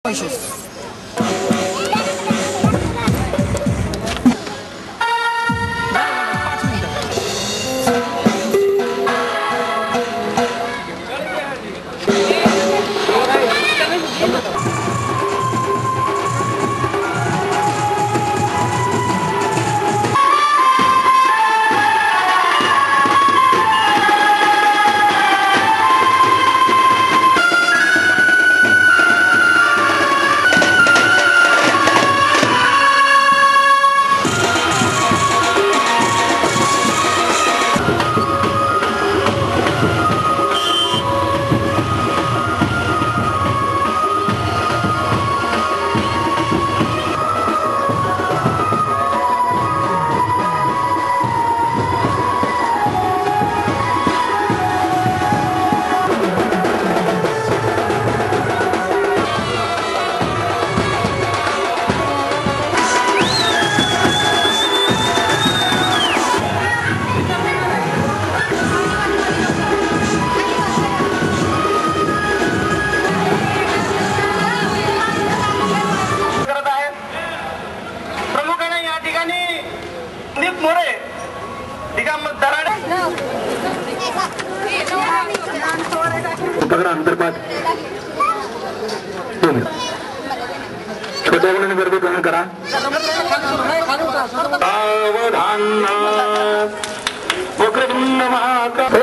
Voices. अंतर्गत छोट्या मुलांनी गर्भ ग्रहण करा. वक्रतुंड महाकाय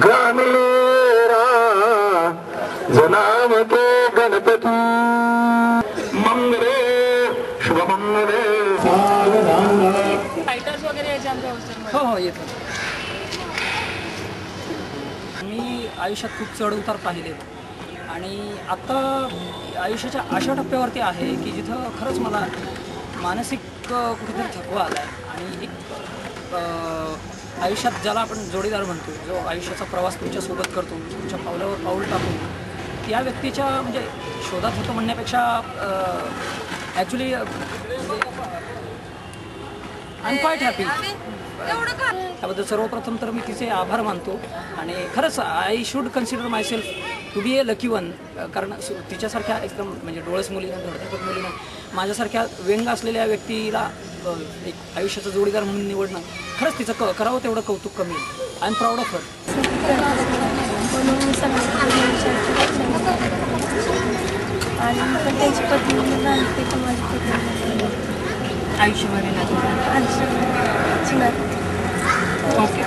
गामेरा जनावते गणपती मंगले शुभमंगले. फायटर्स वगैरे यायचे आमच्या हॉस्टेलमध्ये. हो येतो. मी आयुष्यात खूप चढ उतार पाहिलेत आणि आत्ता आयुष्याच्या अशा टप्प्यावरती आहे की जिथं खरंच मला मानसिक कुठेतरी थकवा आला आहे आणि एक आयुष्यात ज्याला आपण जोडीदार म्हणतो, जो आयुष्याचा प्रवास तुमच्यासोबत करतो, तुमच्या पावलावर पाऊल टाकून त्या व्यक्तीच्या म्हणजे शोधात होतं म्हणण्यापेक्षा actually I am quite happy. त्याबद्दल सर्वप्रथम तर मी तिचे आभार मानतो आणि खरंच I should consider myself to be a lucky one. कारण तिच्यासारख्या एकदम म्हणजे डोळस मुलीनं, धडधकट मुलीनं माझ्यासारख्या व्यंग असलेल्या व्यक्तीला एक आयुष्याचा जोडीदार म्हणून निवडणं खरंच तिचं करावं तेवढं कौतुक कमी आहे. I am proud of her. आयुष्यभर ओके.